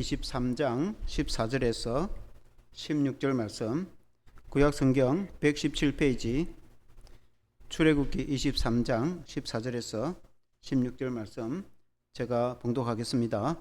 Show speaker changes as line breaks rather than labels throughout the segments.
23장 14절에서 16절 말씀, 구약성경 117페이지, 출애굽기 23장 14절에서 16절 말씀 제가 봉독하겠습니다.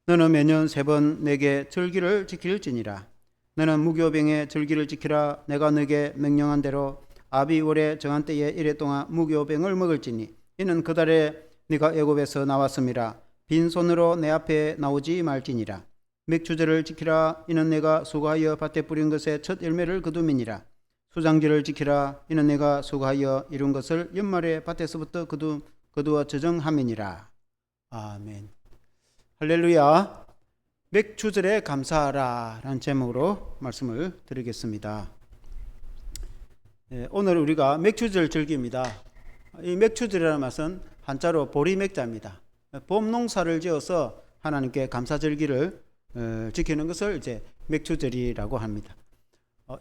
너는 매년 3번 내게 절기를 지킬지니라. 너는 무교병의 절기를 지키라. 내가 너에게 명령한 대로 아비월에 정한 때에 이래 동안 무교병을 먹을지니 이는 그 달에 네가 애굽에서 나왔음이라. 빈손으로 내 앞에 나오지 말지니라. 맥주절을 지키라. 이는 내가 수고하여 밭에 뿌린 것의 첫 열매를 거둠이니라. 수장절을 지키라. 이는 내가 수고하여 이룬 것을 연말에 밭에서부터 거두어 저정함이니라. 아멘. 할렐루야. 맥주절에 감사하라 라는 제목으로 말씀을 드리겠습니다. 오늘 우리가 맥주절 절기입니다. 이 맥주절이라는 것은 한자로 보리맥자입니다. 봄 농사를 지어서 하나님께 감사절기를 지키는 것을 이제 맥주절이라고 합니다.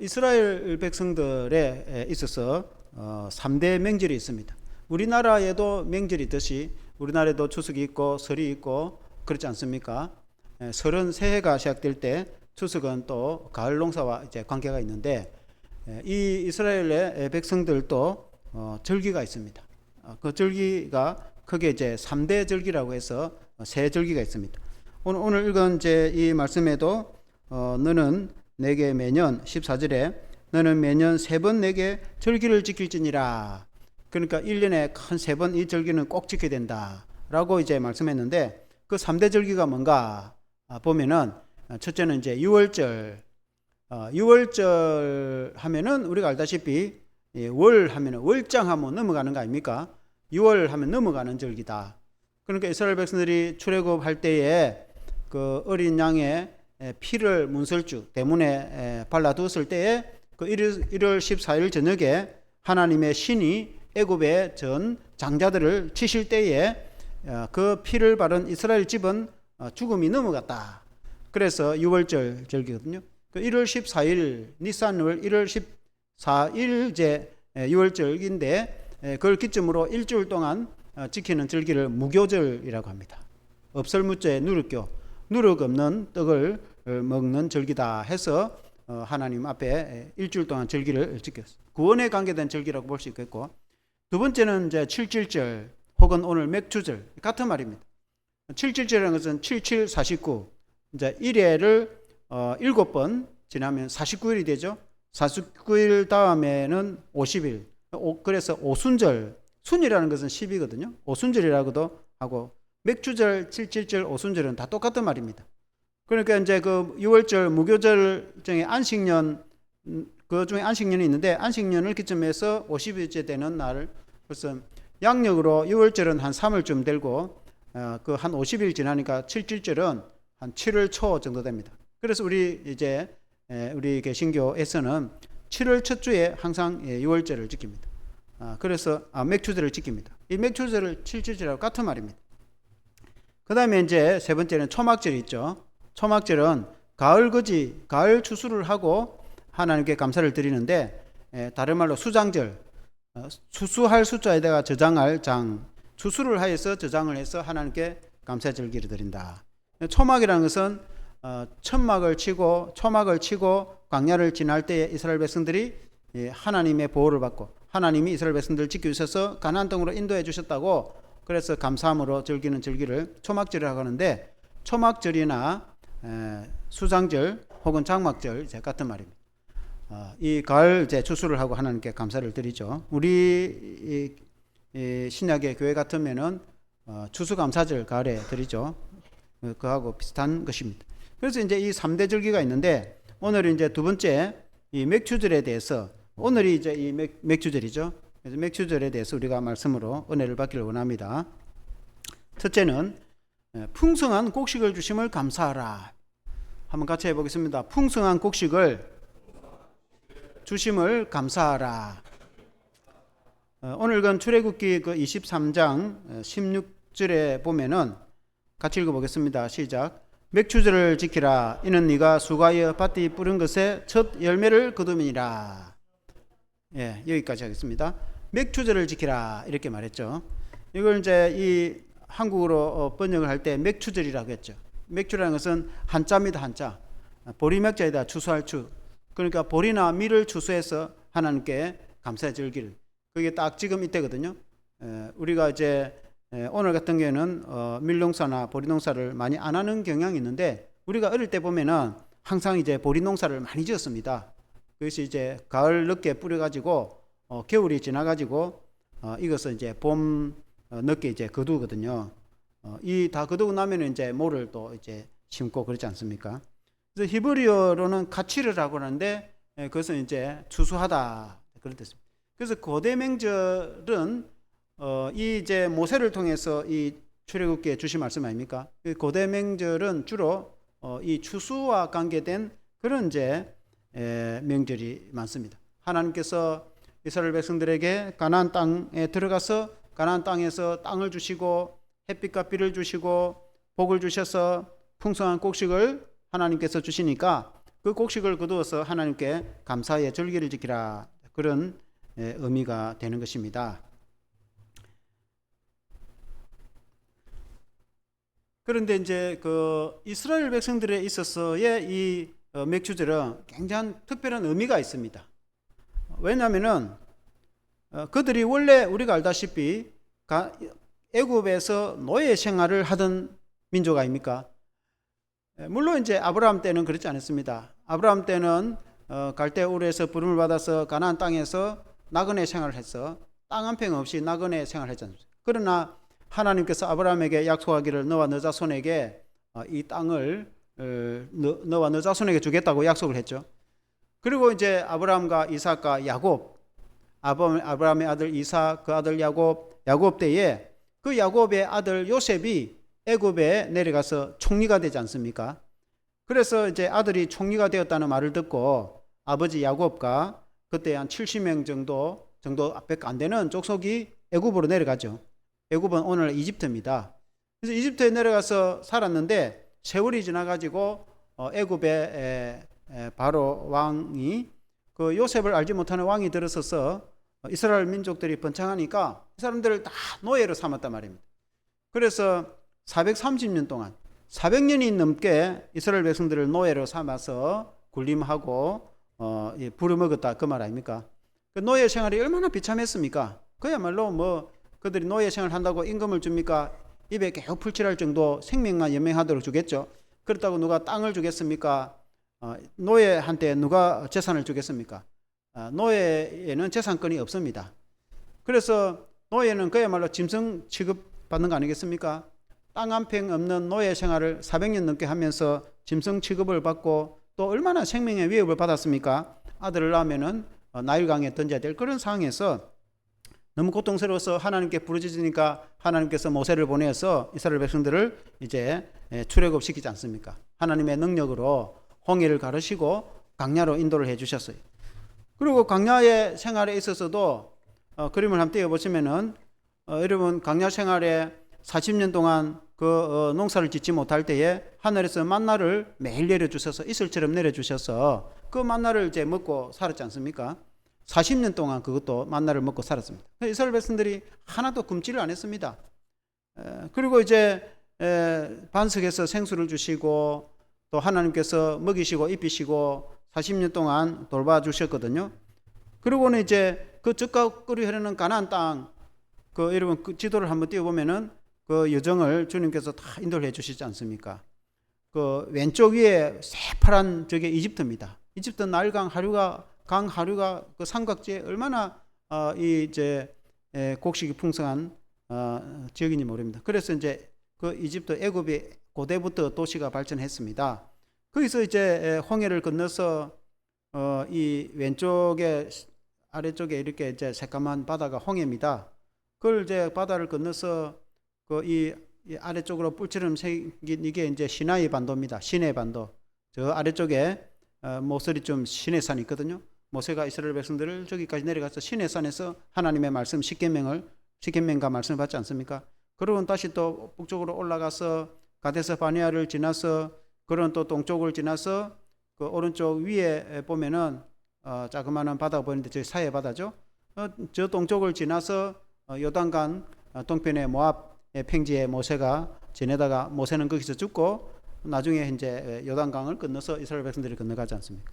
이스라엘 백성들에 있어서 3대 명절이 있습니다. 우리나라에도 명절이 있듯이 우리나라에도 추석이 있고 설이 있고 그렇지 않습니까? 설은 새해가 시작될 때, 추석은 또 가을 농사와 이제 관계가 있는데, 이 이스라엘의 백성들도 절기가 있습니다. 그 절기가 크게 이제 3대 절기라고 해서 세 절기가 있습니다. 오늘 읽은 이제 이 말씀에도 너는 내게 매년 14절에 너는 매년 3번 내게 절기를 지킬지니라. 그러니까 1년에 큰 3번 이 절기는 꼭 지켜야 된다라고 이제 말씀했는데, 그 3대 절기가 뭔가 보면은 첫째는 이제 유월절. 유월절 하면은 우리가 알다시피 월 하면은 월장하면 넘어가는 거 아닙니까? 6월 하면 넘어가는 절기다. 그러니까 이스라엘 백성들이 출애굽 할 때에 그 어린 양의 피를 문설주 대문에 발라두었을 때에 그 1월 14일 저녁에 하나님의 신이 애굽의 전 장자들을 치실 때에 그 피를 바른 이스라엘 집은 죽음이 넘어갔다. 그래서 6월절 절기거든요. 그 1월 14일 니산월 1월 14일 이제 6월절기인데 그걸 기점으로 일주일 동안 지키는 절기를 무교절이라고 합니다. 업설무죄 누룩교, 누룩 없는 떡을 먹는 절기다 해서 하나님 앞에 일주일 동안 절기를 지켰어요. 구원에 관계된 절기라고 볼 수 있겠고, 두 번째는 이제 칠칠절 혹은 오늘 맥주절, 같은 말입니다. 칠칠절이라는 것은 7749, 이제 1회를 7번 지나면 49일이 되죠. 49일 다음에는 50일. 그래서 오순절, 순이라는 것은 10이거든요. 오순절이라고도 하고, 맥주절, 칠칠절, 오순절은 다 똑같은 말입니다. 그러니까 이제 그 6월절 무교절 중에 안식년, 그 중에 안식년이 있는데, 안식년을 기점해서 50일째 되는 날, 그래서 양력으로 6월절은 한 3월쯤 되고, 그 한 50일 지나니까 칠칠절은 한 7월 초 정도 됩니다. 그래서 우리 이제 우리 개신교에서는 7월 첫 주에 항상 6월절을 지킵니다. 그래서 맥주절을 지킵니다. 이 맥주절을 칠칠절하고 같은 말입니다. 그 다음에 이제 세 번째는 초막절이 있죠. 초막절은 가을거지, 가을 추수를 하고 하나님께 감사를 드리는데, 다른 말로 수장절, 추수할 수자에다가 저장할 장, 추수를 하여서 저장을 해서 하나님께 감사 절기를 드린다. 초막이라는 것은 초막을 치고 광야를 지날 때에 이스라엘 백성들이 하나님의 보호를 받고 하나님이 이스라엘 백성들을 지켜주셔서 가나안 땅으로 인도해 주셨다고, 그래서 감사함으로 즐기는 절기를 초막절이라고 하는데, 초막절이나 수장절 혹은 장막절 이제 같은 말입니다. 이 가을 이제 추수를 하고 하나님께 감사를 드리죠. 우리 신약의 교회 같으면은 추수감사절 가을에 드리죠. 그하고 비슷한 것입니다. 그래서 이제 이 3대 절기가 있는데, 오늘 이제 두 번째 이 맥주절에 대해서, 오늘이 이제 이 맥주절이죠. 그래서 맥주절에 대해서 우리가 말씀으로 은혜를 받기를 원합니다. 첫째는 풍성한 곡식을 주심을 감사하라. 한번 같이 해보겠습니다. 풍성한 곡식을 주심을 감사하라. 오늘 건 출애굽기 그 23장 16절에 보면은 같이 읽어보겠습니다. 시작. 맥주절을 지키라. 이는 네가 수고하여 밭에 뿌린 것의 첫 열매를 거둠이니라. 예, 여기까지 하겠습니다. 맥주절을 지키라 이렇게 말했죠. 이걸 이제 이 한국어로 번역을 할 때 맥주절이라고 했죠. 맥주라는 것은 한자입니다. 한자. 보리맥자에다 추수할 추. 그러니까 보리나 밀을 추수해서 하나님께 감사의 절기를. 그게 딱 지금 이때거든요. 우리가 이제 오늘 같은 경우에는 밀농사나 보리농사를 많이 안 하는 경향이 있는데, 우리가 어릴 때 보면은 항상 이제 보리농사를 많이 지었습니다. 그래서 이제 가을 늦게 뿌려가지고 겨울이 지나가지고 이것은 이제 봄 늦게 이제 거두거든요. 이 다 거두고 나면 이제 모를 또 이제 심고 그렇지 않습니까? 그래서 히브리어로는 가치르라고 하는데 그것은 이제 추수하다 그런 뜻입니다. 그래서 고대 명절은 이 이제 모세를 통해서 이 출애굽기에 주신 말씀 아닙니까? 고대 명절은 주로 이 추수와 관계된 그런 이제 명절이 많습니다. 하나님께서 이스라엘 백성들에게 가나안 땅에 들어가서 가나안 땅에서 땅을 주시고 햇빛과 비를 주시고 복을 주셔서 풍성한 곡식을 하나님께서 주시니까 그 곡식을 거두어서 하나님께 감사의 절기를 지키라, 그런 의미가 되는 것입니다. 그런데 이제 그 이스라엘 백성들에 있어서의 이 맥주절은 굉장히 특별한 의미가 있습니다. 왜냐하면은 그들이 원래 우리가 알다시피 애굽에서 노예 생활을 하던 민족 아닙니까? 물론 이제 아브라함 때는 그렇지 않았습니다. 아브라함 때는 갈대 우르에서 부름을 받아서 가나안 땅에서 나그네 생활을 해서 땅 한 평 없이 나그네 생활을 했지 않습니까? 그러나 하나님께서 아브라함에게 약속하기를 너와 너 자손에게 이 땅을 너와 너 자손에게 주겠다고 약속을 했죠. 그리고 이제 아브라함과 이삭과 야곱, 아브라함의 아들 이삭, 그 아들 야곱 때에 그 야곱의 아들 요셉이 애굽에 내려가서 총리가 되지 않습니까? 그래서 이제 아들이 총리가 되었다는 말을 듣고 아버지 야곱과 그때 한 70명 정도밖에 안 되는 족속이 애굽으로 내려가죠. 애굽은 오늘 이집트입니다. 그래서 이집트에 내려가서 살았는데 세월이 지나가지고 애굽의 바로 왕이 그 요셉을 알지 못하는 왕이 들어서서 이스라엘 민족들이 번창하니까 이 사람들을 다 노예로 삼았단 말입니다. 그래서 430년 동안 400년이 넘게 이스라엘 백성들을 노예로 삼아서 굴림하고 부려먹었다, 그 말 아닙니까? 그 노예 생활이 얼마나 비참했습니까? 그야말로 뭐 그들이 노예 생활 한다고 임금을 줍니까? 입에 계속 풀칠할 정도 생명만 연명하도록 주겠죠. 그렇다고 누가 땅을 주겠습니까? 노예한테 누가 재산을 주겠습니까? 노예에는 재산권이 없습니다. 그래서 노예는 그야말로 짐승 취급받는 거 아니겠습니까? 땅 한 평 없는 노예 생활을 400년 넘게 하면서 짐승 취급을 받고 또 얼마나 생명의 위협을 받았습니까? 아들을 낳으면은 나일강에 던져야 될 그런 상황에서 너무 고통스러워서 하나님께 부르짖으니까 하나님께서 모세를 보내서 이스라엘 백성들을 이제 출애굽 시키지 않습니까? 하나님의 능력으로 홍해를 가르시고 광야로 인도를 해 주셨어요. 그리고 광야의 생활에 있어서도 그림을 한번 띄워보시면은 여러분 광야 생활에 40년 동안 그 농사를 짓지 못할 때에 하늘에서 만나를 매일 내려주셔서 이슬처럼 내려주셔서 그 만나를 이제 먹고 살았지 않습니까? 40년 동안 그것도 만나를 먹고 살았습니다. 이스라엘 백성들이 하나도 굶지를 안 했습니다. 그리고 이제 반석에서 생수를 주시고 또 하나님께서 먹이시고 입히시고 40년 동안 돌봐주셨거든요. 그리고는 이제 그 젖과 꿀이 흐르는 가나안 땅, 그 여러분 그 지도를 한번 띄워보면은 그 여정을 주님께서 다 인도를 해주시지 않습니까? 그 왼쪽 위에 새파란 저게 이집트입니다. 이집트 나일강 강 하류가 그 삼각지에 얼마나 이 이제 곡식이 풍성한 지역인지 모릅니다. 그래서 이제 그 이집트 애굽이 고대부터 도시가 발전했습니다. 거기서 이제 홍해를 건너서 이 왼쪽에 아래쪽에 이렇게 이제 새까만 바다가 홍해입니다. 그걸 이제 바다를 건너서 그 이 아래쪽으로 뿔처럼 생긴 이게 이제 시나이 반도입니다. 시내 반도. 저 아래쪽에 모서리 좀 시내산이 있거든요. 모세가 이스라엘 백성들을 저기까지 내려가서 시내산에서 하나님의 말씀 십계명과 말씀을 받지 않습니까? 그러고 다시 또 북쪽으로 올라가서 가데스 바네아를 지나서 그런 또 동쪽을 지나서 그 오른쪽 위에 보면은 자그마한 바다가 보이는데 저 사해 바다죠. 저 동쪽을 지나서 요단강 동편의 모압 평지에 모세가 지내다가 모세는 거기서 죽고 나중에 이제 요단강을 건너서 이스라엘 백성들이 건너가지 않습니까?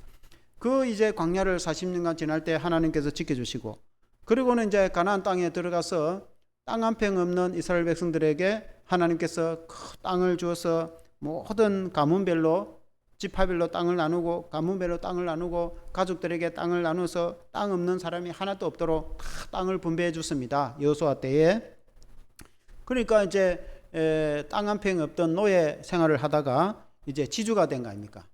그 이제 광야를 40년간 지날 때 하나님께서 지켜주시고, 그리고는 이제 가나안 땅에 들어가서 땅 한 평 없는 이스라엘 백성들에게 하나님께서 그 땅을 주어서 모든 가문별로 지파별로 땅을 나누고, 가문별로 땅을 나누고, 가족들에게 땅을 나눠서 땅 없는 사람이 하나도 없도록 다 땅을 분배해 줬습니다. 여호수아 때에. 그러니까 이제 땅 한 평 없던 노예 생활을 하다가 이제 지주가 된 거 아닙니까?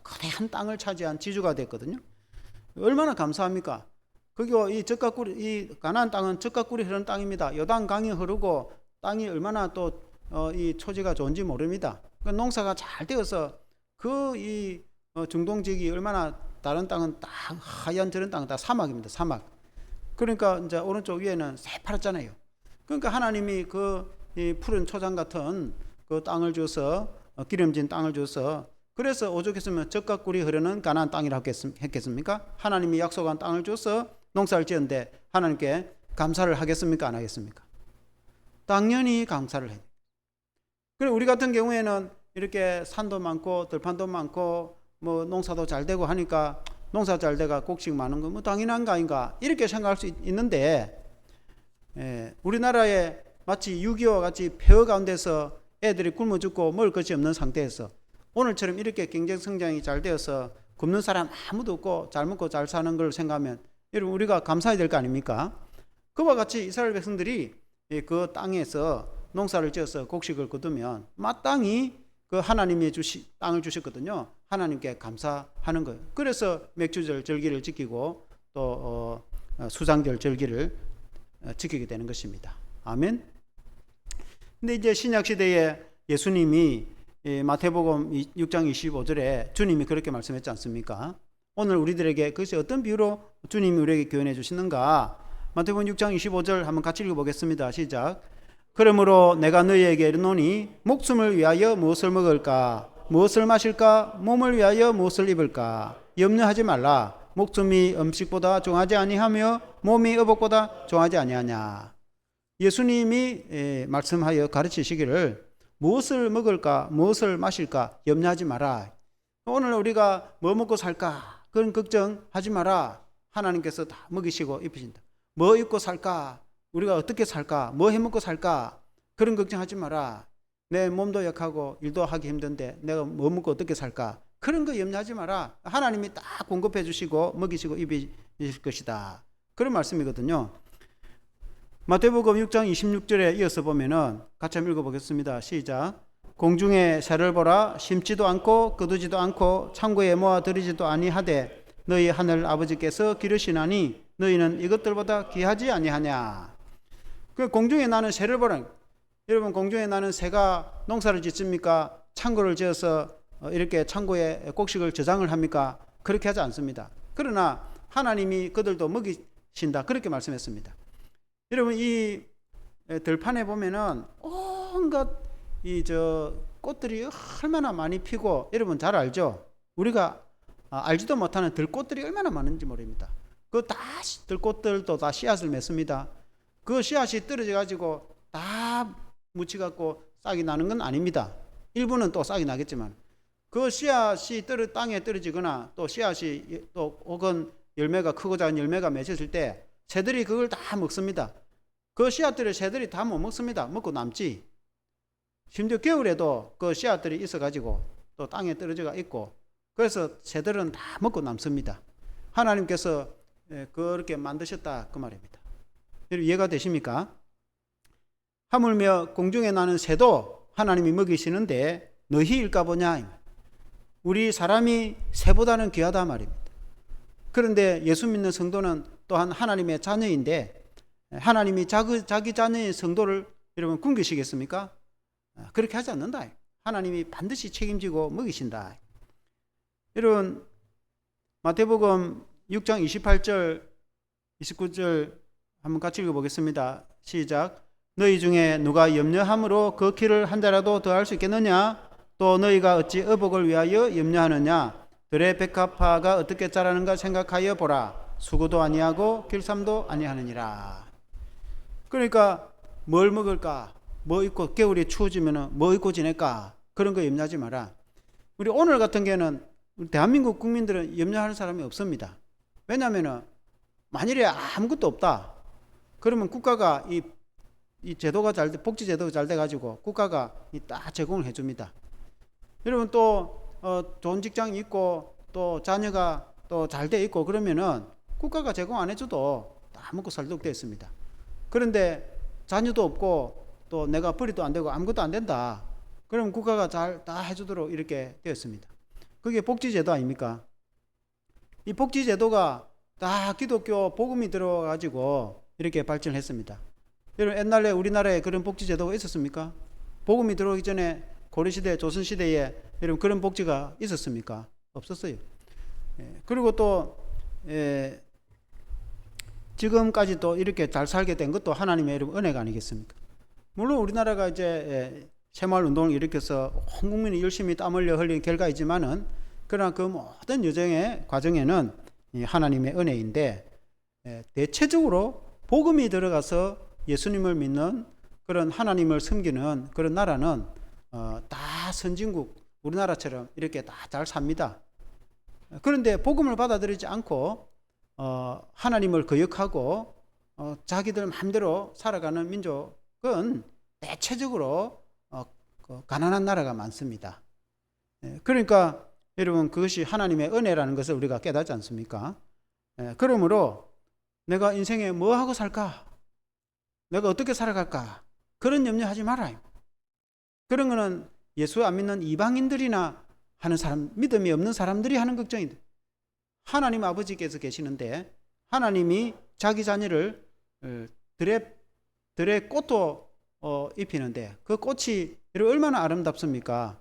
거대한 땅을 차지한 지주가 됐거든요. 얼마나 감사합니까? 그리고 이 젖가꿀이, 이 가나안 땅은 젖가꿀이 흐르는 땅입니다. 요단강이 흐르고 땅이 얼마나 또 이 초지가 좋은지 모릅니다. 그러니까 농사가 잘 되어서 이 중동 지역이 얼마나, 다른 땅은 딱 하얀 저런 땅은 다 사막입니다. 사막. 그러니까 이제 오른쪽 위에는 새파랗잖아요. 그러니까 하나님이 이 푸른 초장 같은 그 땅을 줘서, 기름진 땅을 줘서, 그래서 오죽했으면 젖과 꿀이 흐르는 가나안 땅이라고 했겠습니까? 하나님이 약속한 땅을 줘서 농사를 지었는데 하나님께 감사를 하겠습니까? 안 하겠습니까? 당연히 감사를 해요. 그리고 우리 같은 경우에는 이렇게 산도 많고 들판도 많고 뭐 농사도 잘 되고 하니까 농사 잘 돼가 곡식 많은 거 뭐 당연한 거 아닌가 이렇게 생각할 수 있는데, 우리나라에 마치 6.25와 같이 폐허 가운데서 애들이 굶어 죽고 먹을 것이 없는 상태에서 오늘처럼 이렇게 경제 성장이 잘 되어서 굶는 사람 아무도 없고 잘 먹고 잘 사는 걸 생각하면 여러분 우리가 감사해야 될 거 아닙니까? 그와 같이 이스라엘 백성들이 그 땅에서 농사를 지어서 곡식을 거두면 마땅히 그 하나님이 땅을 주셨거든요. 하나님께 감사하는 거예요. 그래서 맥주절 절기를 지키고 또 수장절 절기를 지키게 되는 것입니다. 아멘. 근데 이제 신약 시대에 예수님이 마태복음 6장 25절에 주님이 그렇게 말씀했지 않습니까? 오늘 우리들에게 그것이 어떤 비유로 주님이 우리에게 교훈해 주시는가? 마태복음 6장 25절 한번 같이 읽어보겠습니다. 시작. 그러므로 내가 너희에게 이르노니 목숨을 위하여 무엇을 먹을까? 무엇을 마실까? 몸을 위하여 무엇을 입을까? 염려하지 말라. 목숨이 음식보다 종하지 아니하며 몸이 의복보다 종하지 아니하냐. 예수님이 말씀하여 가르치시기를 무엇을 먹을까? 무엇을 마실까? 염려하지 마라. 오늘 우리가 뭐 먹고 살까? 그런 걱정하지 마라. 하나님께서 다 먹이시고 입히신다. 뭐 입고 살까? 우리가 어떻게 살까? 뭐 해먹고 살까? 그런 걱정하지 마라. 내 몸도 약하고 일도 하기 힘든데 내가 뭐 먹고 어떻게 살까? 그런 거 염려하지 마라. 하나님이 딱 공급해 주시고 먹이시고 입히실 것이다. 그런 말씀이거든요. 마태복음 6장 26절에 이어서 보면은 같이 한번 읽어보겠습니다. 시작. 공중의 새를 보라. 심지도 않고 거두지도 않고 창고에 모아들이지도 아니하되 너희 하늘 아버지께서 기르시나니 너희는 이것들보다 귀하지 아니하냐. 그 공중에 나는 새를 보라. 여러분 공중에 나는 새가 농사를 짓습니까? 창고를 지어서 이렇게 창고에 곡식을 저장을 합니까? 그렇게 하지 않습니다. 그러나 하나님이 그들도 먹이신다. 그렇게 말씀했습니다. 여러분 이 들판에 보면은 온갖 꽃들이 얼마나 많이 피고 여러분 잘 알죠? 우리가 알지도 못하는 들꽃들이 얼마나 많은지 모릅니다. 그 다 들꽃들도 다 씨앗을 맺습니다. 그 씨앗이 떨어져 가지고 다 묻혀 갖고 싹이 나는 건 아닙니다. 일부는 또 싹이 나겠지만 그 씨앗이 땅에 떨어지거나 또 씨앗이 또 혹은 열매가 크고 작은 열매가 맺혔을 때 새들이 그걸 다 먹습니다. 그 씨앗들을 새들이 다 못 먹습니다. 먹고 남지. 심지어 겨울에도 그 씨앗들이 있어 가지고 또 땅에 떨어져가 있고 그래서 새들은 다 먹고 남습니다. 하나님께서 그렇게 만드셨다 그 말입니다. 여러분 이해가 되십니까? 하물며 공중에 나는 새도 하나님이 먹이시는데 너희일까 보냐. 우리 사람이 새보다는 귀하다 말입니다. 그런데 예수 믿는 성도는 또한 하나님의 자녀인데 하나님이 자기 자녀의 성도를 여러분 굶기시겠습니까? 그렇게 하지 않는다. 하나님이 반드시 책임지고 먹이신다. 여러분 마태복음 6장 28절 29절 한번 같이 읽어보겠습니다. 시작. 너희 중에 누가 염려함으로 그 키를 한 자라도 더할 수 있겠느냐? 또 너희가 어찌 의복을 위하여 염려하느냐? 들의 백합화가 어떻게 자라는가 생각하여 보라. 수고도 아니하고 길쌈도 아니하느니라. 그러니까 뭘 먹을까? 뭐 입고 겨울이 추워지면 뭐 입고 지낼까? 그런 거 염려하지 마라. 우리 오늘 같은 경우는 우리 대한민국 국민들은 염려할 사람이 없습니다. 왜냐하면 만일에 아무것도 없다. 그러면 국가가 이 제도가 잘 돼, 복지 제도가 잘 돼가지고 국가가 딱 제공을 해줍니다. 여러분 또 좋은 직장이 있고 또 자녀가 또 잘 돼 있고 그러면은 국가가 제공 안 해줘도 다 먹고 살도록 되어 있습니다. 그런데 자녀도 없고 또 내가 벌이도 안 되고 아무것도 안 된다. 그럼 국가가 잘 다 해주도록 이렇게 되었습니다. 그게 복지제도 아닙니까? 이 복지제도가 다 기독교 복음이 들어가지고 이렇게 발전했습니다. 여러분 옛날에 우리나라에 그런 복지제도가 있었습니까? 복음이 들어오기 전에 고려시대, 조선시대에 여러분 그런 복지가 있었습니까? 없었어요. 그리고 또 지금까지 또 이렇게 잘 살게 된 것도 하나님의 여러분 은혜가 아니겠습니까? 물론 우리나라가 이제 새마을 운동을 일으켜서 온 국민이 열심히 땀 흘려 흘린 결과이지만은 그러나 그 모든 여정의 과정에는 하나님의 은혜인데 대체적으로 복음이 들어가서 예수님을 믿는 그런 하나님을 섬기는 그런 나라는 다 선진국 우리나라처럼 이렇게 다 잘 삽니다. 그런데 복음을 받아들이지 않고 하나님을 거역하고 자기들 마음대로 살아가는 민족은 대체적으로 가난한 나라가 많습니다. 그러니까 여러분 그것이 하나님의 은혜라는 것을 우리가 깨닫지 않습니까? 그러므로 내가 인생에 뭐 하고 살까? 내가 어떻게 살아갈까? 그런 염려하지 말아요. 그런 거는 예수 안 믿는 이방인들이나 하는 사람, 믿음이 없는 사람들이 하는 걱정인데 하나님 아버지께서 계시는데 하나님이 자기 자녀를 들의 꽃도 입히는데 그 꽃이 얼마나 아름답습니까?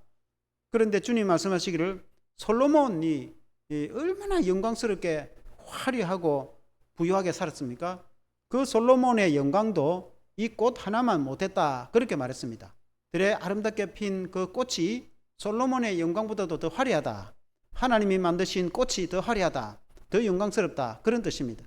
그런데 주님 말씀하시기를 솔로몬이 얼마나 영광스럽게 화려하고 부유하게 살았습니까? 그 솔로몬의 영광도 이 꽃 하나만 못했다 그렇게 말했습니다. 들에 아름답게 핀 그 꽃이 솔로몬의 영광보다도 더 화려하다. 하나님이 만드신 꽃이 더 화려하다. 더 영광스럽다. 그런 뜻입니다.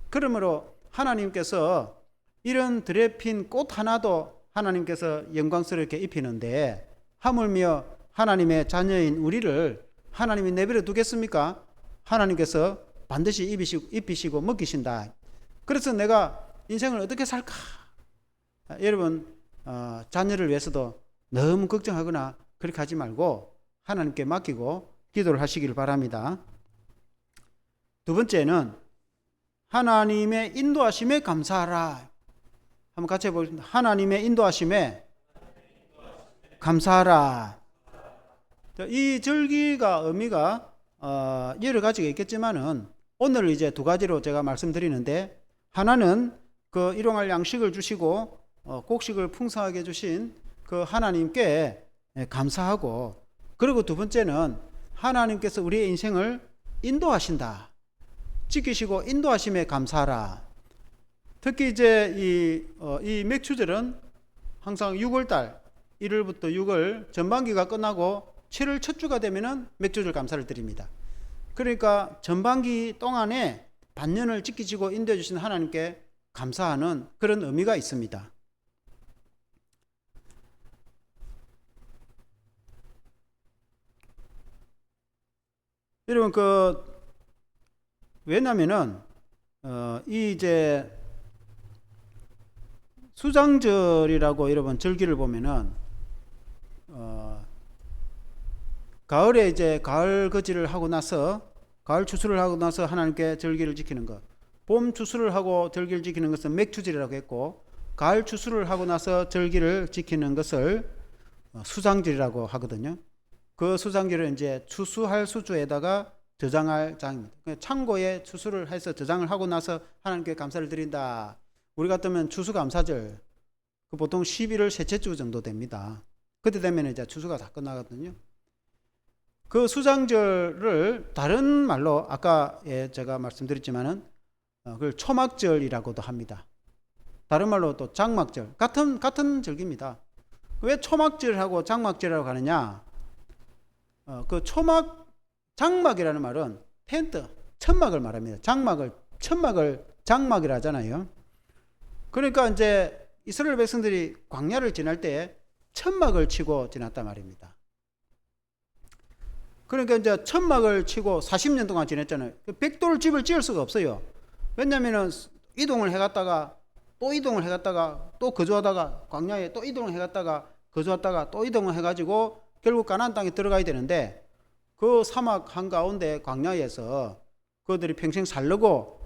그러므로 하나님께서 이런 들에 핀 꽃 하나도 하나님께서 영광스럽게 입히는데 하물며 하나님의 자녀인 우리를 하나님이 내버려 두겠습니까? 하나님께서 반드시 입히시고 먹이신다. 그래서 내가 인생을 어떻게 살까? 여러분 자녀를 위해서도 너무 걱정하거나 그렇게 하지 말고 하나님께 맡기고 기도를 하시길 바랍니다. 두 번째는 하나님의 인도하심에 감사하라. 한번 같이 해보겠습니다. 하나님의 인도하심에 감사하라. 이 절기가 의미가 여러 가지가 있겠지만은 오늘 이제 두 가지로 제가 말씀드리는데 하나는 그 일용할 양식을 주시고 곡식을 풍성하게 주신 그 하나님께 감사하고 그리고 두 번째는 하나님께서 우리의 인생을 인도하신다. 지키시고 인도하심에 감사하라. 특히 이제 이 맥추절은 항상 6월달 1월부터 6월 전반기가 끝나고 7월 첫 주가 되면은 맥주절 감사를 드립니다. 그러니까 전반기 동안에 반년을 지키시고 인도해 주신 하나님께 감사하는 그런 의미가 있습니다. 여러분 왜냐면은 이 이제 수장절이라고 여러분 절기를 보면은 가을에 이제 가을 거지를 하고 나서 가을 추수를 하고 나서 하나님께 절기를 지키는 것, 봄 추수를 하고 절기를 지키는 것은 맥추절이라고 했고 가을 추수를 하고 나서 절기를 지키는 것을 수장절이라고 하거든요. 그 수장절은 이제 추수할 수주에다가 저장할 장입니다. 창고에 추수를 해서 저장을 하고 나서 하나님께 감사를 드린다. 우리 같으면 추수감사절, 그 보통 11월 셋째 주 정도 됩니다. 그때 되면 이제 추수가 다 끝나거든요. 그 수장절을 다른 말로 아까 제가 말씀드렸지만은 그걸 초막절이라고도 합니다. 다른 말로 또 장막절, 같은 절기입니다. 왜 초막절하고 장막절이라고 하느냐? 그 장막이라는 말은 텐트, 천막을 말합니다. 천막을 장막이라 하잖아요. 그러니까 이제 이스라엘 백성들이 광야를 지날 때 천막을 치고 지났단 말입니다. 그러니까 이제 천막을 치고 40년 동안 지냈잖아요. 벽돌 집을 지을 수가 없어요. 왜냐면은 이동을 해갔다가 또 이동을 해갔다가 또 거주하다가 광야에 또 이동을 해갔다가 거주하다가 또 이동을 해가지고 결국 가나안 땅에 들어가야 되는데 그 사막 한가운데 광야에서 그들이 평생 살려고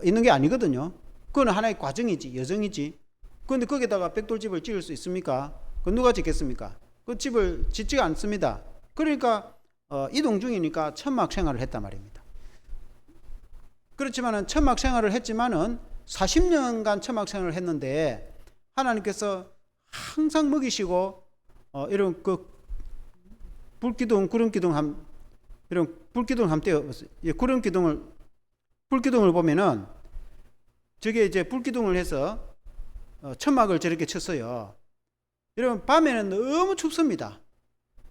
있는 게 아니거든요. 그건 하나의 과정이지, 여정이지. 그런데 거기다가 벽돌집을 지을 수 있습니까? 그 누가 짓겠습니까? 그 집을 짓지가 않습니다. 그러니까 이동 중이니까 천막 생활을 했단 말입니다. 그렇지만은 천막 생활을 했지만은 40년간 천막 생활을 했는데 하나님께서 항상 먹이시고 이런 그 불기둥, 구름기둥 이런 불기둥 함대요. 구름기둥을 불기둥을 보면은 저게 이제 불기둥을 해서 천막을 저렇게 쳤어요. 이러면 밤에는 너무 춥습니다.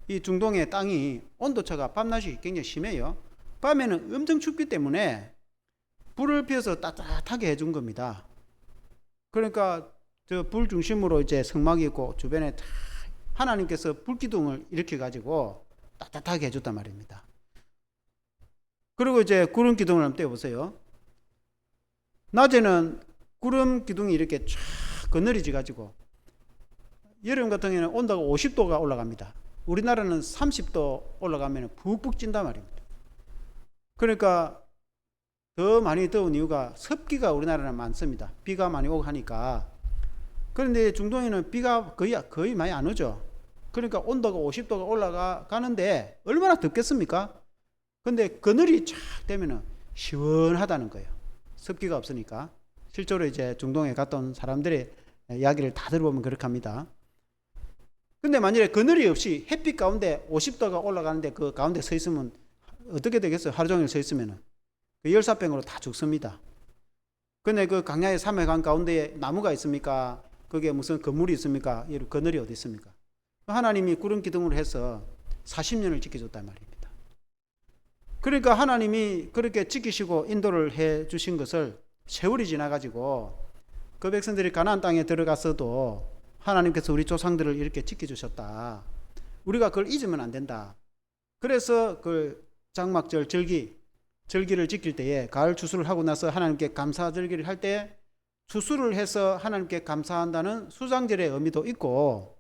이 중동의 땅이 온도차가 밤낮이 굉장히 심해요. 밤에는 엄청 춥기 때문에 불을 피워서 따뜻하게 해준 겁니다. 그러니까 저 불 중심으로 이제 성막이 있고 주변에 하나님께서 불기둥을 일으켜 가지고 따뜻하게 해줬단 말입니다. 그리고 이제 구름 기둥을 한번 떼어보세요. 낮에는 구름 기둥이 이렇게 쫙 그늘이져 가지고 여름 같은 경우에는 온도가 50도가 올라갑니다. 우리나라는 30도 올라가면 푹푹 찐단 말입니다. 그러니까 더 많이 더운 이유가 습기가 우리나라는 많습니다. 비가 많이 오고 하니까. 그런데 중동에는 비가 거의 많이 안 오죠. 그러니까 온도가 50도가 올라가는데 얼마나 덥겠습니까? 근데 그늘이 쫙 되면은 시원하다는 거예요. 습기가 없으니까. 실제로 이제 중동에 갔다 온 사람들의 이야기를 다 들어보면 그렇게 합니다. 근데 만약에 그늘이 없이 햇빛 가운데 50도가 올라가는데 그 가운데 서 있으면 어떻게 되겠어요? 하루 종일 서 있으면은. 그 열사병으로 다 죽습니다. 근데 그 강야의 사막강 가운데에 나무가 있습니까? 거기에 무슨 건물이 있습니까? 그늘이 어디 있습니까? 하나님이 구름 기둥으로 해서 40년을 지켜줬단 말입니다. 그러니까 하나님이 그렇게 지키시고 인도를 해 주신 것을 세월이 지나가지고 그 백성들이 가나안 땅에 들어갔어도 하나님께서 우리 조상들을 이렇게 지켜주셨다. 우리가 그걸 잊으면 안 된다. 그래서 그 장막절 절기를 지킬 때에 가을 추수를 하고 나서 하나님께 감사 절기를 할 때 추수를 해서 하나님께 감사한다는 수장절의 의미도 있고,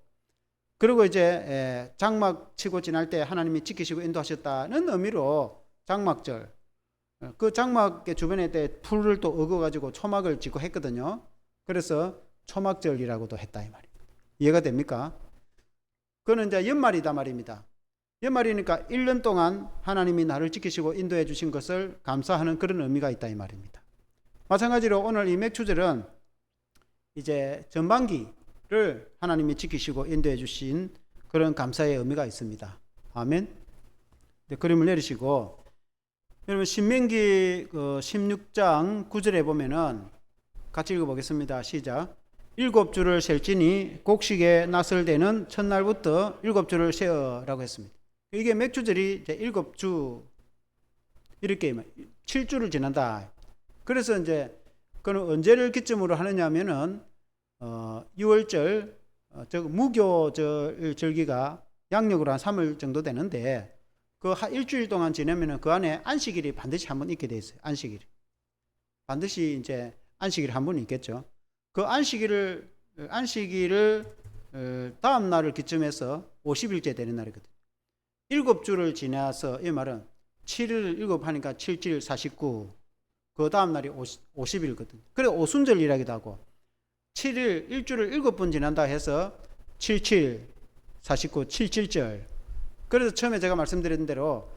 그리고 이제 장막 치고 지날 때 하나님이 지키시고 인도하셨다는 의미로 장막절, 그 장막의 주변에 풀을 또 얽어가지고 초막을 짓고 했거든요. 그래서 초막절이라고도 했다 이 말입니다. 이해가 됩니까? 그거는 이제 연말이다 말입니다. 연말이니까 1년 동안 하나님이 나를 지키시고 인도해 주신 것을 감사하는 그런 의미가 있다 이 말입니다. 마찬가지로 오늘 이 맥추절은 이제 전반기를 하나님이 지키시고 인도해 주신 그런 감사의 의미가 있습니다. 아멘. 네, 그림을 내리시고 여러분 신명기 16장 9절에 보면은 같이 읽어보겠습니다. 시작. 7주를 셀지니 곡식에 낫을 대는 첫날부터 7주를 세어라고 했습니다. 이게 맥추절이 이제 7주 이렇게 7주를 지난다. 그래서 이제 그는 언제를 기점으로 하느냐 하면은 6월절 즉 무교절 절기가 양력으로 한 3월 정도 되는데 그 일주일 동안 지내면은 그 안에 안식일이 반드시 한 번 있게 돼 있어요. 안식일이 반드시 이제 안식일 한 번 있겠죠. 그 안식일을 다음 날을 기점해서 50일째 되는 날이거든요. 7주를 지나서 이 말은 7일 7 하니까 7, 7, 49 그 다음 날이 50일거든요. 그래 오순절이라기도 하고 7일 일주를 7번 지난다 해서 7, 7, 49, 7절. 그래서 처음에 제가 말씀드린 대로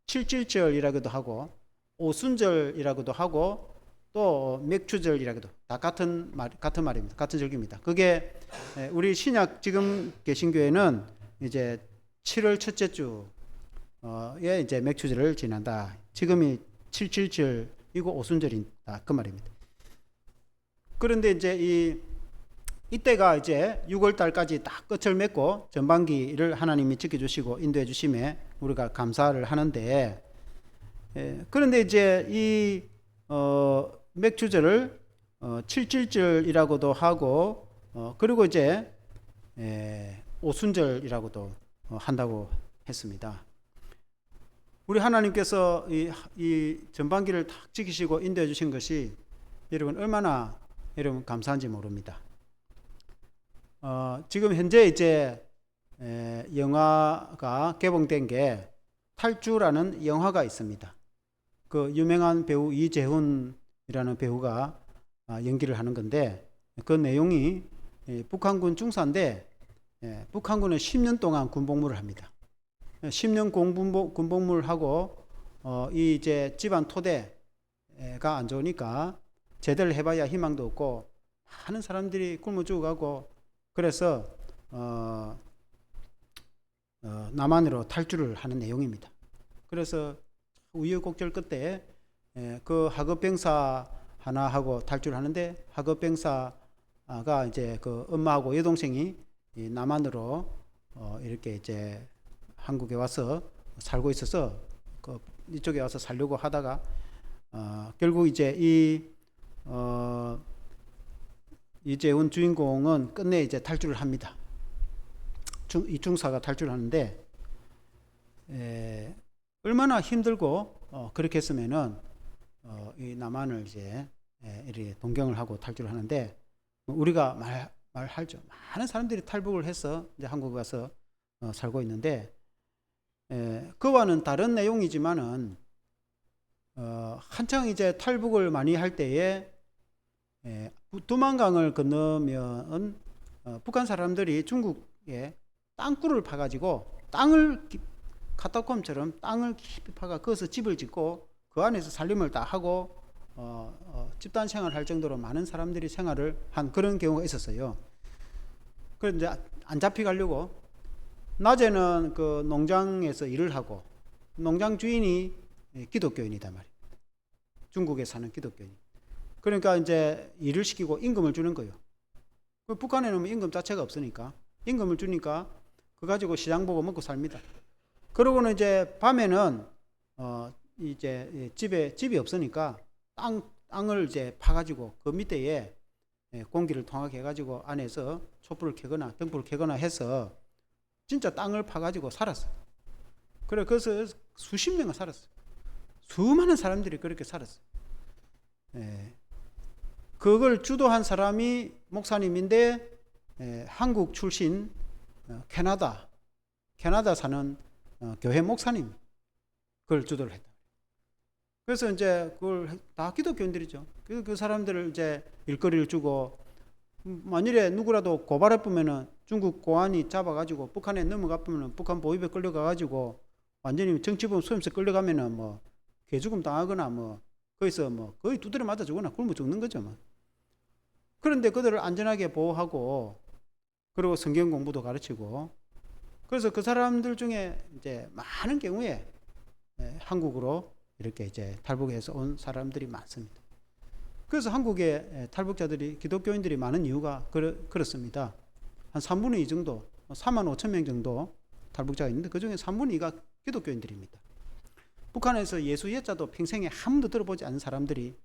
7절이라고도 하고 오순절이라고도 하고 또 맥추절이라고도 다 같은 말입니다. 같은 절기입니다. 그게 우리 신약 지금 계신 교회는 이제 7월 첫째 주에 이제 맥추절을 지난다. 지금이 7절이고 오순절이다 그 말입니다. 그런데 이제 이때가 이제 6월 달까지 딱 끝을 맺고 전반기를 하나님이 지켜주시고 인도해 주심에 우리가 감사를 하는데, 그런데 이제 이 맥추절을 7.7절이라고도 하고 그리고 이제 오순절이라고도 한다고 했습니다. 우리 하나님께서 이 전반기를 탁 지키시고 인도해 주신 것이 여러분 얼마나 여러분 감사한지 모릅니다. 지금 현재 이제 영화가 개봉된 게 탈주라는 영화가 있습니다. 그 유명한 배우 이재훈이라는 배우가 연기를 하는 건데, 그 내용이 북한군 중사인데 북한군은 10년 동안 군복무를 합니다. 10년 군복무를 하고 이 이제 집안 토대가 안 좋으니까 제대를 해봐야 희망도 없고 많은 사람들이 굶어 죽어가고, 그래서 남한으로 탈주를 하는 내용입니다. 그래서 우여곡절 끝에 그 하급병사 하나하고 탈주를 하는데, 하급병사가 이제 그 엄마하고 여동생이 남한으로 이렇게 이제 한국에 와서 살고 있어서 그 이쪽에 와서 살려고 하다가 결국 이제 이재훈 주인공은 끝내 이제 탈주를 합니다. 이 중사가 탈주를 하는데 얼마나 힘들고 그렇게 했으면은 이 남한을 이제 이렇게 동경을 하고 탈주를 하는데, 우리가 말하죠. 많은 사람들이 탈북을 해서 이제 한국에 와서 살고 있는데, 그와는 다른 내용이지만은 한창 이제 탈북을 많이 할 때에 두만강을 건너면 북한 사람들이 중국에 땅굴을 파가지고 땅을 카타콤처럼 땅을 깊이 파가 거기서 집을 짓고 그 안에서 살림을 다 하고 집단 생활을 할 정도로 많은 사람들이 생활을 한 그런 경우가 있었어요. 그런데 안 잡혀가려고 낮에는 그 농장에서 일을 하고, 농장 주인이 기독교인이다 말이에요. 중국에 사는 기독교인. 그러니까 이제 일을 시키고 임금을 주는 거예요. 북한에는 임금 자체가 없으니까 임금을 주니까 그거 가지고 시장 보고 먹고 삽니다. 그러고는 이제 밤에는 이제 집이 없으니까 땅을 이제 파가지고 그 밑에에 공기를 통하게 해가지고 안에서 촛불을 켜거나 등불을 켜거나 해서 진짜 땅을 파가지고 살았어요. 그래, 그래서 수십 년을 살았어요. 수많은 사람들이 그렇게 살았어요. 그걸 주도한 사람이 목사님인데 한국 출신 캐나다 사는 교회 목사님 그걸 주도를 했다. 그래서 이제 그걸 다 기독교인들이죠. 그 사람들을 이제 일거리를 주고, 만일에 누구라도 고발해 보면은 중국 공안이 잡아가지고 북한에 넘어가 보면은 북한 보위부에 끌려가가지고 완전히 정치범 소임서 끌려가면은 뭐 개죽음 당하거나 뭐 거기서 뭐 거의 두드려 맞아 죽거나 굶어 죽는 거죠 뭐. 그런데 그들을 안전하게 보호하고, 그리고 성경 공부도 가르치고, 그래서 그 사람들 중에 이제 많은 경우에 한국으로 이렇게 이제 탈북해서 온 사람들이 많습니다. 그래서 한국에 탈북자들이 기독교인들이 많은 이유가 그렇습니다. 한 3분의 2 정도, 4만 5천 명 정도 탈북자가 있는데 그 중에 3분의 2가 기독교인들입니다. 북한에서 예수 예자도 평생에 한 번도 들어보지 않은 사람들이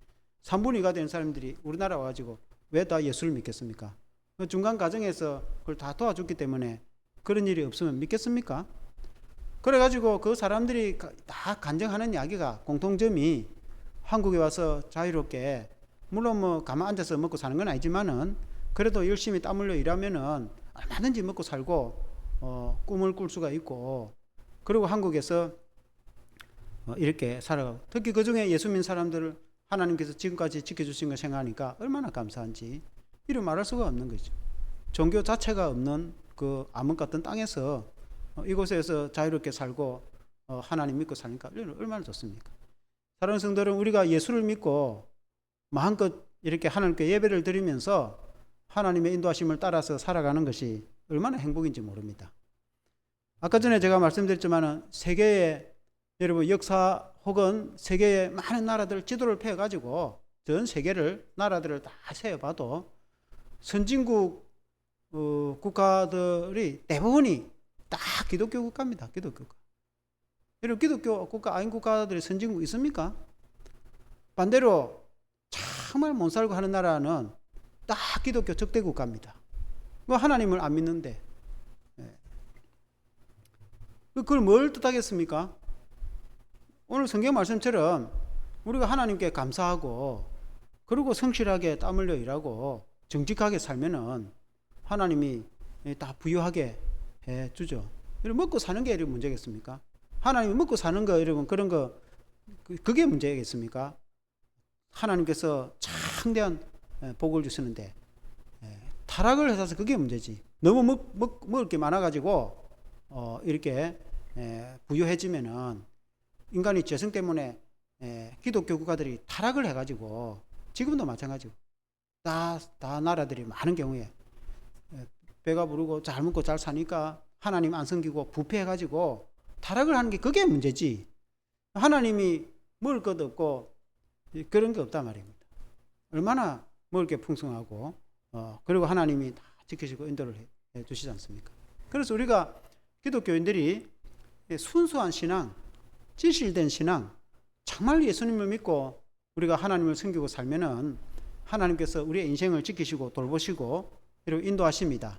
3분의 2가 된 사람들이 우리나라 와가지고 왜 다 예수를 믿겠습니까? 그 중간 과정에서 그걸 다 도와줬기 때문에 그런 일이 없으면 믿겠습니까? 그래가지고 그 사람들이 다 간증하는 이야기가 공통점이 한국에 와서 자유롭게, 물론 뭐 가만 앉아서 먹고 사는 건 아니지만은 그래도 열심히 땀 흘려 일하면은 얼마든지 먹고 살고 꿈을 꿀 수가 있고, 그리고 한국에서 이렇게 살아가고, 특히 그 중에 예수 믿는 사람들을 하나님께서 지금까지 지켜주신 걸 생각하니까 얼마나 감사한지 이루 말할 수가 없는 거죠. 종교 자체가 없는 그 암흑 같은 땅에서 이곳에서 자유롭게 살고 하나님 믿고 사니까 얼마나 좋습니까? 사랑하는 성도들은 우리가 예수를 믿고 마음껏 이렇게 하나님께 예배를 드리면서 하나님의 인도하심을 따라서 살아가는 것이 얼마나 행복인지 모릅니다. 아까 전에 제가 말씀드렸지만 세계의 여러분 역사 혹은 세계의 많은 나라들 지도를 펴가지고 전 세계를 나라들을 다 세어봐도 선진국 국가들이 대부분이 다 기독교 국가입니다. 기독교 국가. 여러분 기독교 국가 아닌 국가들이 선진국 있습니까? 반대로 정말 못 살고 하는 나라는 다 기독교 적대 국가입니다. 뭐 하나님을 안 믿는데 그걸 뭘 뜻하겠습니까? 오늘 성경 말씀처럼 우리가 하나님께 감사하고 그리고 성실하게 땀 흘려 일하고 정직하게 살면은 하나님이 다 부유하게 해 주죠. 먹고 사는 게 문제겠습니까? 하나님이 먹고 사는 거 여러분 그런 거 그게 문제겠습니까? 하나님께서 창대한 복을 주시는데 타락을 해서 그게 문제지. 너무 먹을 게 많아가지고 이렇게 부유해지면은 인간이 죄성 때문에 기독교 국가들이 타락을 해가지고 지금도 마찬가지고 다 나라들이 많은 경우에 배가 부르고 잘 먹고 잘 사니까 하나님 안 섬기고 부패해가지고 타락을 하는 게 그게 문제지. 하나님이 먹을 것도 없고 그런 게 없단 말입니다. 얼마나 먹을 게 풍성하고 그리고 하나님이 다 지키시고 인도를 해 주시지 않습니까? 그래서 우리가 기독교인들이 순수한 신앙, 진실된 신앙, 정말 예수님을 믿고 우리가 하나님을 섬기고 살면은 하나님께서 우리의 인생을 지키시고 돌보시고 그리고 인도하십니다.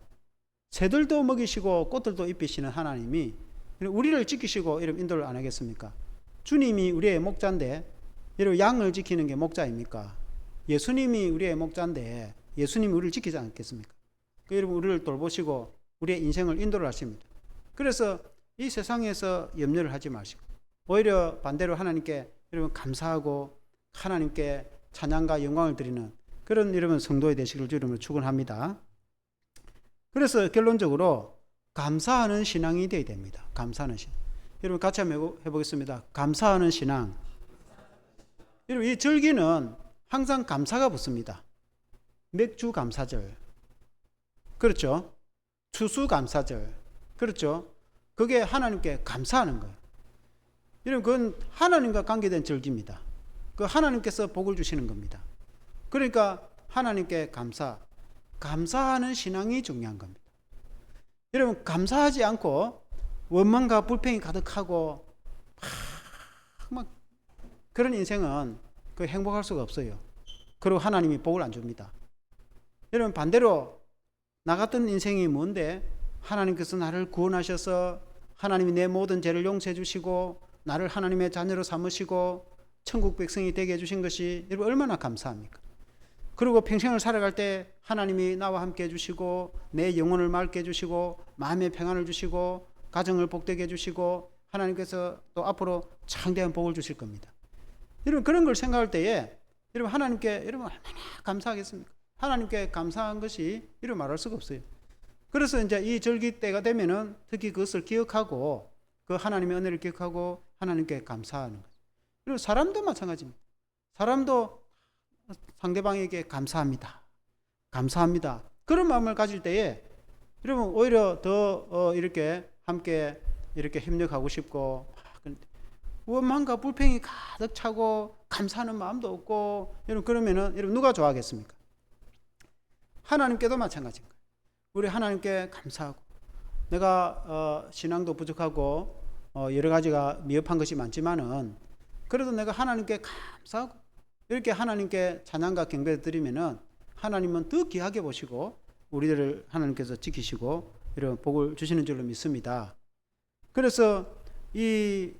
새들도 먹이시고 꽃들도 입히시는 하나님이 우리를 지키시고 이런 인도를 안 하겠습니까? 주님이 우리의 목자인데 여러분 양을 지키는 게 목자입니까? 예수님이 우리의 목자인데 예수님이 우리를 지키지 않겠습니까? 여러분 우리를 돌보시고 우리의 인생을 인도를 하십니다. 그래서 이 세상에서 염려를 하지 마시고 오히려 반대로 하나님께 여러분 감사하고 하나님께 찬양과 영광을 드리는 그런 여러분 성도의 되시기를 주님으로 축원합니다. 그래서 결론적으로 감사하는 신앙이 되어야 됩니다. 감사하는 신앙. 여러분 같이 한번 해보겠습니다. 감사하는 신앙. 여러분 이 절기는 항상 감사가 붙습니다. 맥주 감사절. 그렇죠? 추수 감사절. 그렇죠? 그게 하나님께 감사하는 거예요. 여러분 그건 하나님과 관계된 절기입니다. 그 하나님께서 복을 주시는 겁니다. 그러니까 하나님께 감사하는 신앙이 중요한 겁니다. 여러분 감사하지 않고 원망과 불평이 가득하고 막 그런 인생은 그 행복할 수가 없어요. 그리고 하나님이 복을 안 줍니다. 여러분 반대로 나 같은 인생이 뭔데 하나님께서 나를 구원하셔서 하나님이 내 모든 죄를 용서해 주시고 나를 하나님의 자녀로 삼으시고 천국 백성이 되게 해주신 것이 여러분 얼마나 감사합니까? 그리고 평생을 살아갈 때 하나님이 나와 함께 해주시고 내 영혼을 맑게 해주시고 마음의 평안을 주시고 가정을 복되게 해주시고 하나님께서 또 앞으로 창대한 복을 주실 겁니다. 여러분 그런 걸 생각할 때에 여러분 하나님께 여러분 얼마나 감사하겠습니까? 하나님께 감사한 것이 이런 말할 수가 없어요. 그래서 이제 이 절기 때가 되면은 특히 그것을 기억하고 그 하나님의 은혜를 기억하고 하나님께 감사하는 거죠. 그리고 사람도 마찬가지입니다. 사람도 상대방에게 감사합니다. 감사합니다. 그런 마음을 가질 때에 여러분 오히려 더 이렇게 함께 이렇게 협력하고 싶고 원망과 불평이 가득 차고 감사하는 마음도 없고 여러분 그러면은 여러분 누가 좋아하겠습니까? 하나님께도 마찬가지인 거예요. 우리 하나님께 감사하고 내가 신앙도 부족하고 여러 가지가 미흡한 것이 많지만은 그래도 내가 하나님께 감사하고 이렇게 하나님께 찬양과 경배를 드리면은 하나님은 더 귀하게 보시고 우리들을 하나님께서 지키시고 이런 복을 주시는 줄로 믿습니다. 그래서 이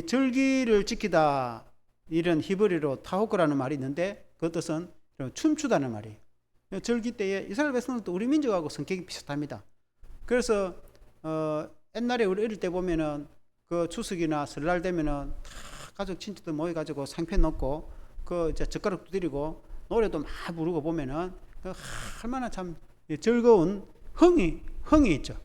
절기를 지키다 이런 히브리어로 타호크라는 말이 있는데 그 뜻은 춤추다는 말이에요. 절기 때에 이스라엘 백성들도 우리 민족하고 성격이 비슷합니다. 그래서 옛날에 우리 어릴 때 보면은 그 추석이나 설날 되면은 다 가족 친척들 모여가지고 상편 넣고 그 이제 젓가락 두드리고 노래도 막 부르고 보면은 그 얼마나 참 즐거운 흥이 있죠.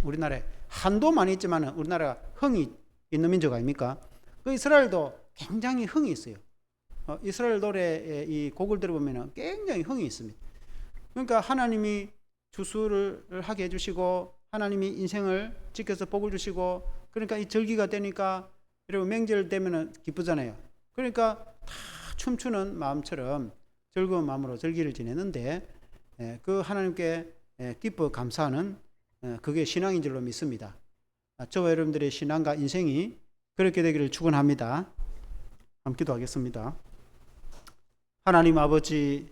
우리나라에 한도 많이 있지만은 우리나라가 흥이 있는 민족 아닙니까? 그 이스라엘도 굉장히 흥이 있어요. 이스라엘 노래의 이 곡을 들어보면은 굉장히 흥이 있습니다. 그러니까 하나님이 추수를 하게 해주시고 하나님이 인생을 지켜서 복을 주시고 그러니까 이 절기가 되니까 여러분 명절 되면은 기쁘잖아요. 그러니까 다 춤추는 마음처럼 즐거운 마음으로 절기를 지내는데 그 하나님께 기뻐 감사하는 그게 신앙인 줄로 믿습니다. 저와 여러분들의 신앙과 인생이 그렇게 되기를 축원합니다. 함께 기도하겠습니다. 하나님 아버지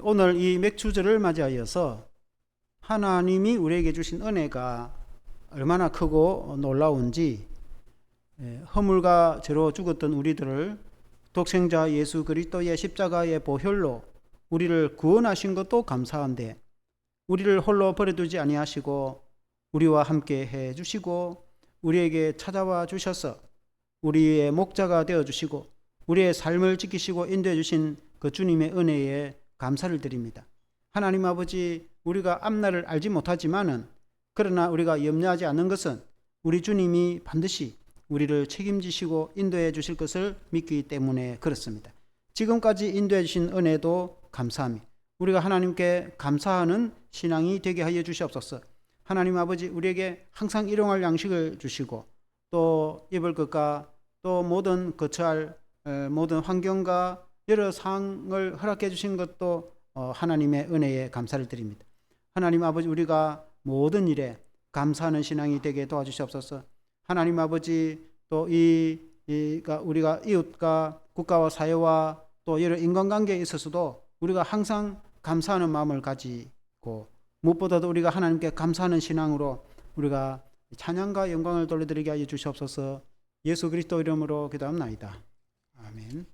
오늘 이 맥주절을 맞이하여서 하나님이 우리에게 주신 은혜가 얼마나 크고 놀라운지, 허물과 죄로 죽었던 우리들을 독생자 예수 그리스도의 십자가의 보혈로 우리를 구원하신 것도 감사한데, 우리를 홀로 버려두지 아니하시고 우리와 함께 해 주시고 우리에게 찾아와 주셔서 우리의 목자가 되어 주시고 우리의 삶을 지키시고 인도해 주신 그 주님의 은혜에 감사를 드립니다. 하나님 아버지, 우리가 앞날을 알지 못하지만은, 그러나 우리가 염려하지 않는 것은 우리 주님이 반드시 우리를 책임지시고 인도해 주실 것을 믿기 때문에 그렇습니다. 지금까지 인도해 주신 은혜도 감사합니다. 우리가 하나님께 감사하는 신앙이 되게 하여 주시옵소서. 하나님 아버지, 우리에게 항상 일용할 양식을 주시고 또 입을 것과 또 모든 거처할 모든 환경과 여러 상황을 허락해 주신 것도 하나님의 은혜에 감사를 드립니다. 하나님 아버지, 우리가 모든 일에 감사하는 신앙이 되게 도와주시옵소서. 하나님 아버지, 또 우리가 이웃과 국가와 사회와 또 여러 인간관계에 있어서도 우리가 항상 감사하는 마음을 가지고, 무엇보다도 우리가 하나님께 감사하는 신앙으로 우리가 찬양과 영광을 돌려드리게 하여 주시옵소서. 예수 그리스도 이름으로 기도합나이다. 아멘.